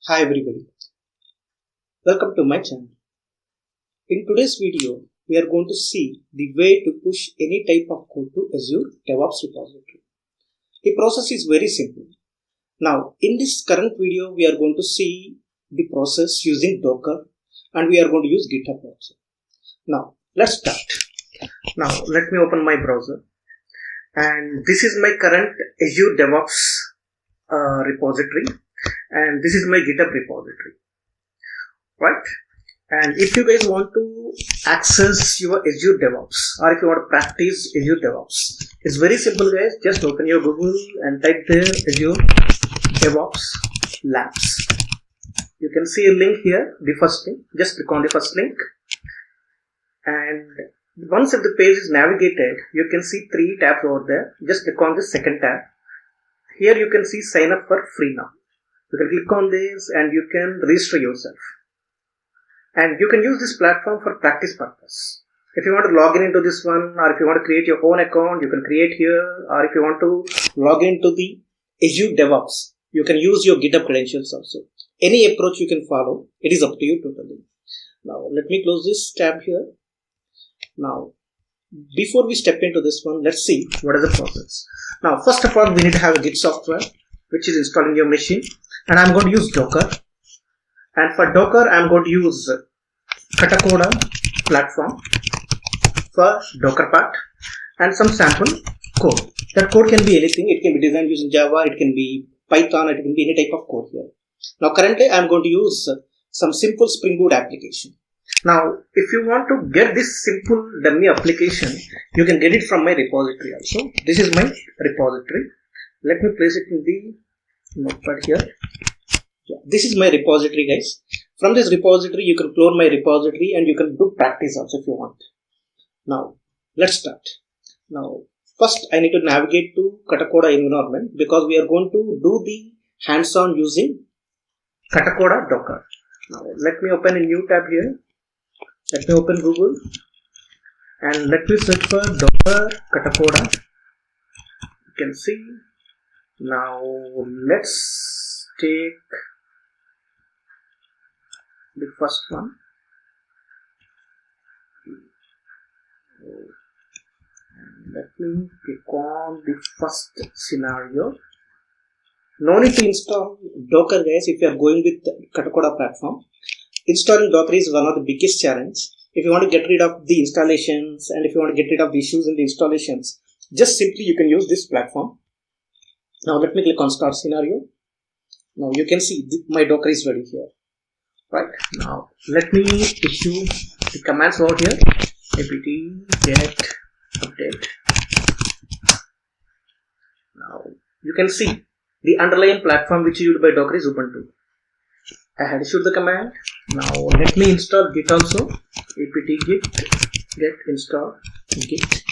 Hi everybody, welcome to my channel. In today's video, we are going to see the way to push any type of code to Azure DevOps Repository. The process is very simple. Now, in this current video, we are going to see the process using Docker and we are going to use GitHub also. Now, let's start. Now, let me open my browser and this is my current Azure DevOps repository. And this is my GitHub repository, right? And if you guys want to access your Azure DevOps or if you want to practice Azure DevOps, it's very simple guys. Just open your Google and type there Azure DevOps Labs. You can see a link here, the first link. Just click on the first link. And once if the page is navigated, you can see 3 tabs over there. Just click on the second tab. Here you can see sign up for free now. You can click on this and you can register yourself. And you can use this platform for practice purpose. If you want to log in into this one or if you want to create your own account, you can create here. Or if you want to log into the Azure DevOps, you can use your GitHub credentials also. Any approach you can follow, it is up to you totally. Now let me close this tab here. Now before we step into this one, let's see what is the process. Now first of all, we need to have a Git software which is installed in your machine. And I'm going to use Docker. And for Docker, I'm going to use Kafka platform for Docker part and some sample code. That code can be anything. It can be designed using Java, it can be Python, it can be any type of code here. Now currently, I'm going to use some simple Spring Boot application. Now, if you want to get this simple dummy application, you can get it from my repository also. This is my repository. Let me place it in the notepad here. Yeah, this is my repository guys. From this repository you can clone my repository and you can do practice also if you want. Now let's start. Now first I need to navigate to Kafka environment because we are going to do the hands-on using Kafka Docker. Now let me open a new tab here. Let me open Google and let me search for Docker Kafka. You can see. Now let's take the first one. And let me click on the first scenario. No need to install Docker guys if you are going with Kafka platform. Installing Docker is one of the biggest challenges. If you want to get rid of the installations and if you want to get rid of the issues in the installations, just simply you can use this platform. Now let me click on start scenario. Now you can see my Docker is ready here. Right. Now let me issue the commands over here. apt get update. Now you can see the underlying platform which is used by Docker is Ubuntu. I had issued the command. Now let me install Git also. apt get install Git.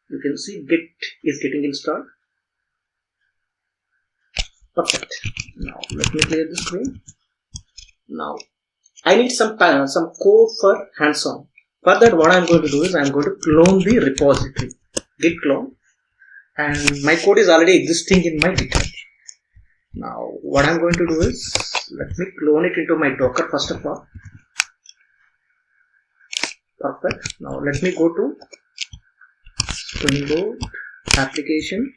You can see Git is getting installed. Perfect. Now let me clear the screen. Now I need some code for hands-on. For that, what I'm going to do is I'm going to clone the repository. Git clone, and my code is already existing in my GitHub. Now what I'm going to do is let me clone it into my Docker first of all. Perfect. Now let me go to Spring Boot application.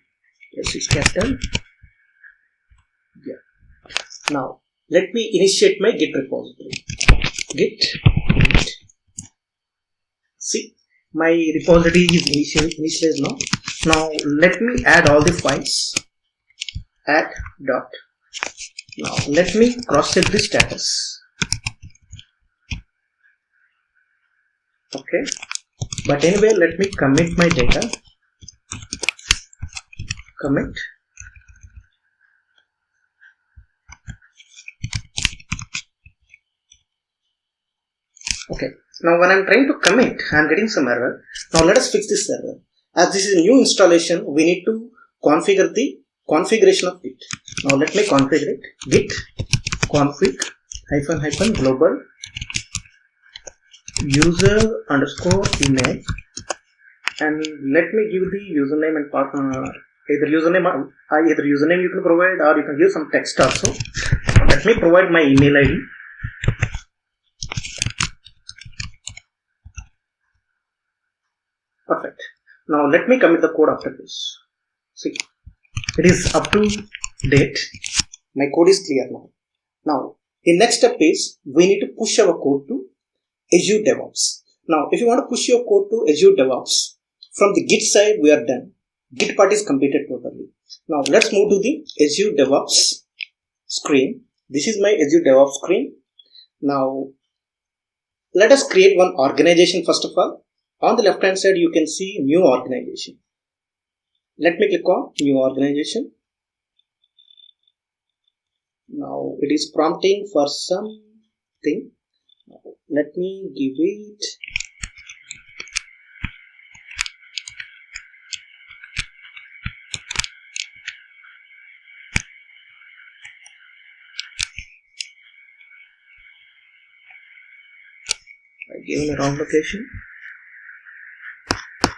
Yes, it's capital. Yeah. Now let me initiate my Git repository. Git. See, my repository is initialized now. Now let me add all the files. Add dot. Now let me cross check the status. Okay. But anyway, let me commit my data. Commit. Okay, now when I'm trying to commit, I'm getting some error. Now let us fix this error. As this is a new installation, we need to configure the configuration of Git. Now let me configure it. Git config -- global user underscore image and let me give the username and either username you can provide or you can give some text also. Let Let me provide my email ID. Perfect. Now let me commit the code after this. See, it is up to date. My code is clear now. Now, the next step is we need to push our code to Azure DevOps. Now, if you want to push your code to Azure DevOps, from the Git side, we are done. Git part is completed totally. Now, let's move to the Azure DevOps screen. This is my Azure DevOps screen. Now, let us create one organization first of all. On the left hand side, you can see new organization. Let me click on new organization. Now, it is prompting for something. Let me give it I gave the wrong location.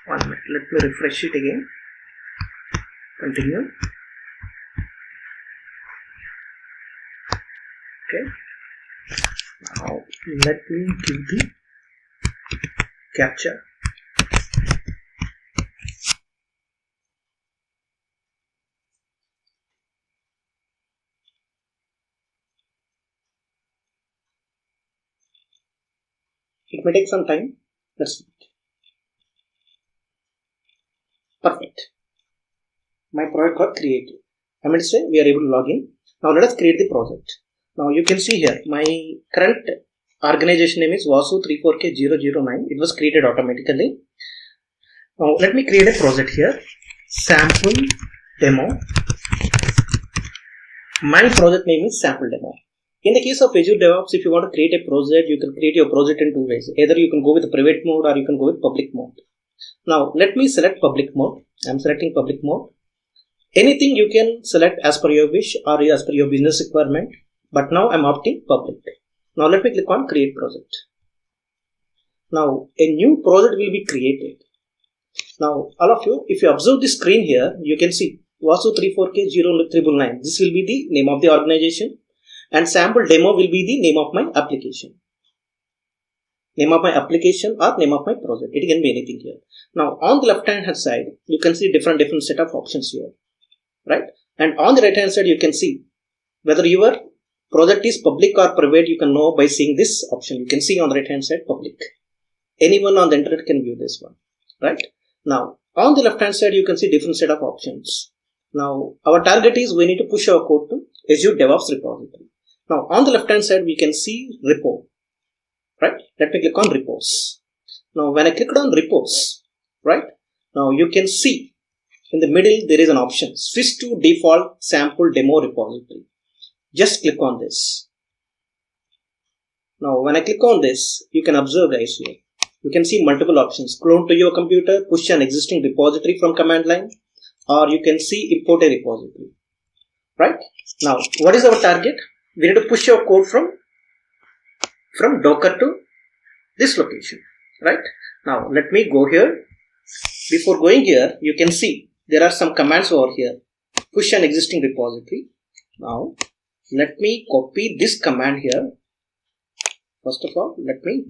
1 minute. Let me refresh it again. Continue. Okay. Now let me give the captcha. It may take some time. Let's wait. Perfect. My project got created. I mean to say we are able to log in. Now let us create the project. Now you can see here my current organization name is Vasu34K009. It was created automatically. Now let me create a project here. Sample demo. My project name is sample demo. In the case of Azure DevOps, if you want to create a project, you can create your project in two ways. Either you can go with the private mode or you can go with public mode. Now let me select public mode. I am selecting public mode. Anything you can select as per your wish or as per your business requirement. But now I am opting public. Now let me click on create project. Now a new project will be created. Now all of you, if you observe the screen here, you can see Vasu34K009. This will be the name of the organization and sample demo will be the name of my application. Name of my application or name of my project. It can be anything here. Now on the left hand side, you can see different set of options here. Right? And on the right hand side, you can see whether your project is public or private. You can know by seeing this option. You can see on the right hand side public. Anyone on the internet can view this one. Right? Now on the left hand side, you can see different set of options. Now our target is we need to push our code to Azure DevOps Repository. Now on the left hand side, we can see repo. Right? Let me click on repos. Now when I click on repos, right? Now you can see in the middle there is an option, switch to default sample demo repository. Just click on this. Now when I click on this, you can observe guys here. You can see multiple options. Clone to your computer, push an existing repository from command line, or you can see import a repository. Right? Now what is our target? We need to push our code from Docker to this location. Right? Now let me go here. Before going here, you can see there are some commands over here. Push an existing repository. Now let me copy this command here. First of all, let me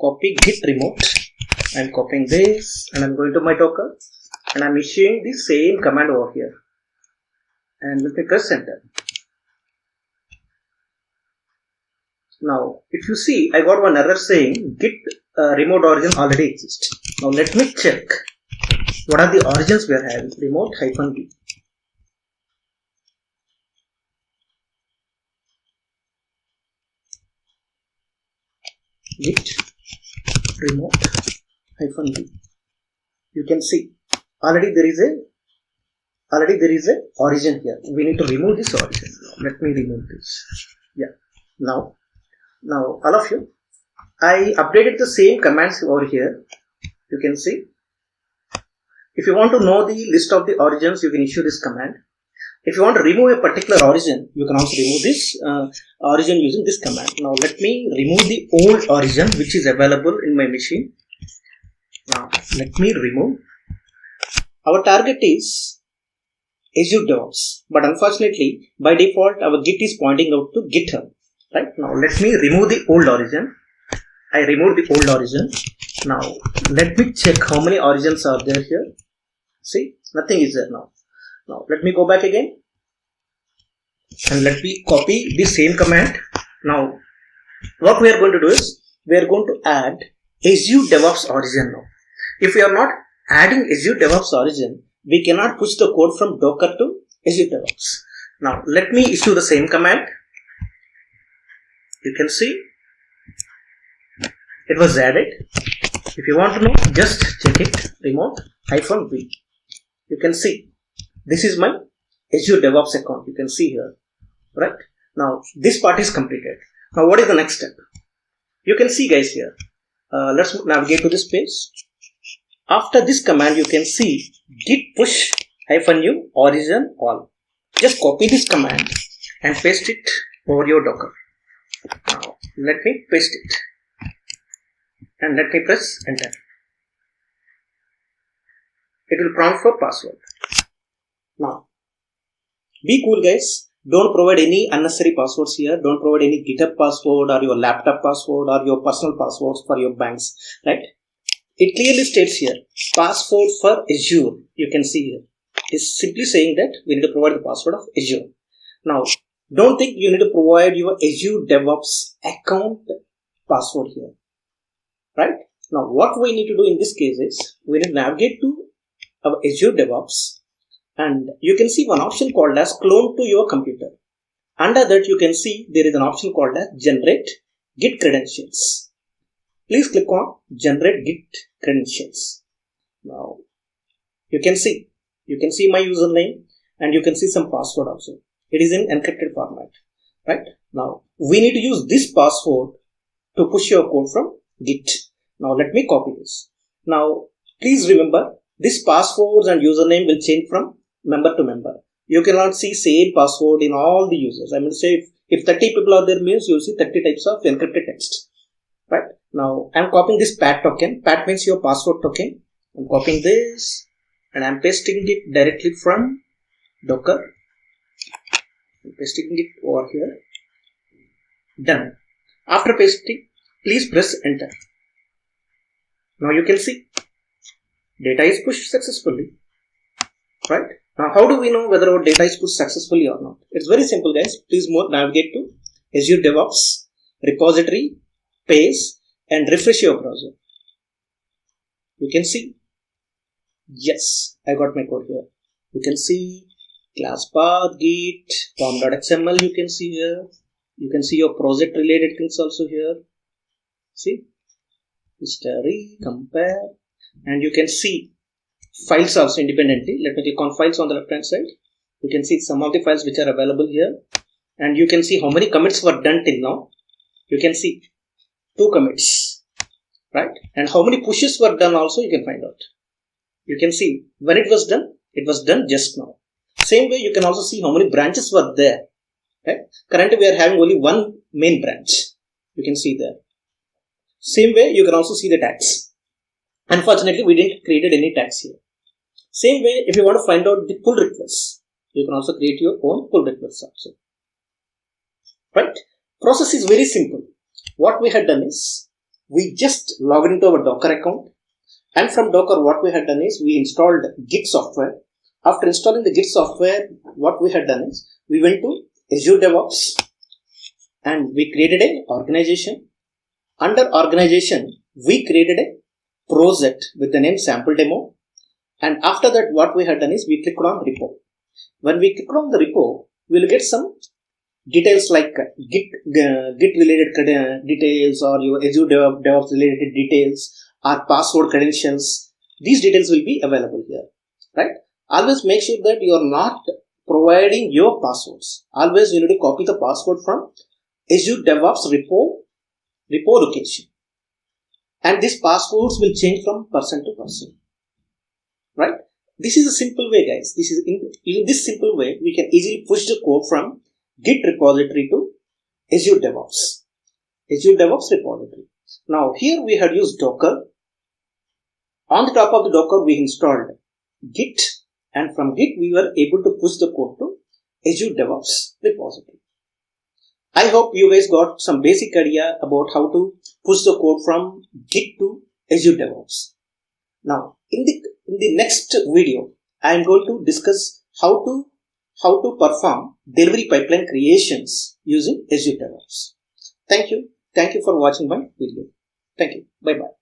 copy git remote. I am copying this and I am going to my Docker and I am issuing the same command over here. And let me press enter. Now if you see, I got one error saying git remote origin already exists. Now let me check what are the origins we are having. Remote -b. Git remote -b. You can see already there is a origin here. We need to remove this origin. Let me remove this. Yeah. Now all of you, I updated the same commands over here. You can see. If you want to know the list of the origins, you can issue this command. If you want to remove a particular origin, you can also remove this origin using this command. Now let me remove the old origin which is available in my machine. Now let me remove. Our target is Azure DevOps. But unfortunately, by default, our Git is pointing out to GitHub. Right? Now, let me remove the old origin. I removed the old origin. Now, let me check how many origins are there here. See, nothing is there now. Now, let me go back again. And let me copy the same command. Now, what we are going to do is, we are going to add Azure DevOps origin now. If we are not adding Azure DevOps origin, we cannot push the code from Docker to Azure DevOps. Now, let me issue the same command. You can see it was added. If you want to know, just check it. Remote -v. You can see this is my Azure DevOps account. You can see here, right? Now, this part is completed. Now, what is the next step? You can see, guys, here. Let's navigate to this page. After this command, you can see git push -u origin all. Just copy this command and paste it over your Docker. Now, let me paste it and let me press enter. It will prompt for password. Now, be cool, guys. Don't provide any unnecessary passwords here. Don't provide any GitHub password or your laptop password or your personal passwords for your banks, right? It clearly states here, password for Azure. You can see here. It's simply saying that we need to provide the password of Azure. Now, don't think you need to provide your Azure DevOps account password here, right? Now, what we need to do in this case is, we need to navigate to our Azure DevOps. And you can see one option called as clone to your computer. Under that, you can see there is an option called as generate Git credentials. Please click on generate Git credentials. Now, you can see my username and you can see some password also. It is in encrypted format, right? Now, we need to use this password to push your code from Git. Now, let me copy this. Now, please remember, this passwords and username will change from member to member. You cannot see same password in all the users. I mean, say if 30 people are there means you will see 30 types of encrypted text. Right? Now, I'm copying this pat token. Pat means your password token. I'm copying this and I'm pasting it directly from Docker. I'm pasting it over here. Done. After pasting, please press enter. Now you can see data is pushed successfully. Right? Now, how do we know whether our data is pushed successfully or not? It's very simple, guys. Please navigate to Azure DevOps Repository page and refresh your browser. You can see, yes, I got my code here. You can see class path, git, form.xml. You can see here. You can see your project related things also here. See, history, compare, and you can see files also independently. Let me click on files on the left hand side. You can see some of the files which are available here, and you can see how many commits were done till now. You can see 2 commits, right? And how many pushes were done also you can find out. You can see when it was done just now. Same way you can also see how many branches were there. Right? Currently we are having only one main branch. You can see there. Same way you can also see the tags. Unfortunately, we didn't create any tags here. Same way, if you want to find out the pull requests, you can also create your own pull requests also. Right? Process is very simple. What we had done is, we just logged into our Docker account, and from Docker what we had done is, we installed Git software. After installing the Git software, what we had done is, we went to Azure DevOps, and we created an organization. Under organization, we created a project with the name sample demo, and after that what we had done is we clicked on repo. When we click on the repo, we will get some details like Git related details or your Azure DevOps related details or password credentials. These details will be available here, right? Always make sure that you are not providing your passwords. Always you need to copy the password from Azure DevOps repo location. And these passwords will change from person to person, right? This is a simple way, guys. This is in this simple way, we can easily push the code from Git repository to Azure DevOps repository. Now, here we had used Docker. On the top of the Docker, we installed Git and from Git we were able to push the code to Azure DevOps Repository. I hope you guys got some basic idea about how to push the code from Git to Azure DevOps. Now, in the next video, I am going to discuss how to perform delivery pipeline creations using Azure DevOps. Thank you. Thank you for watching my video. Thank you. Bye-bye.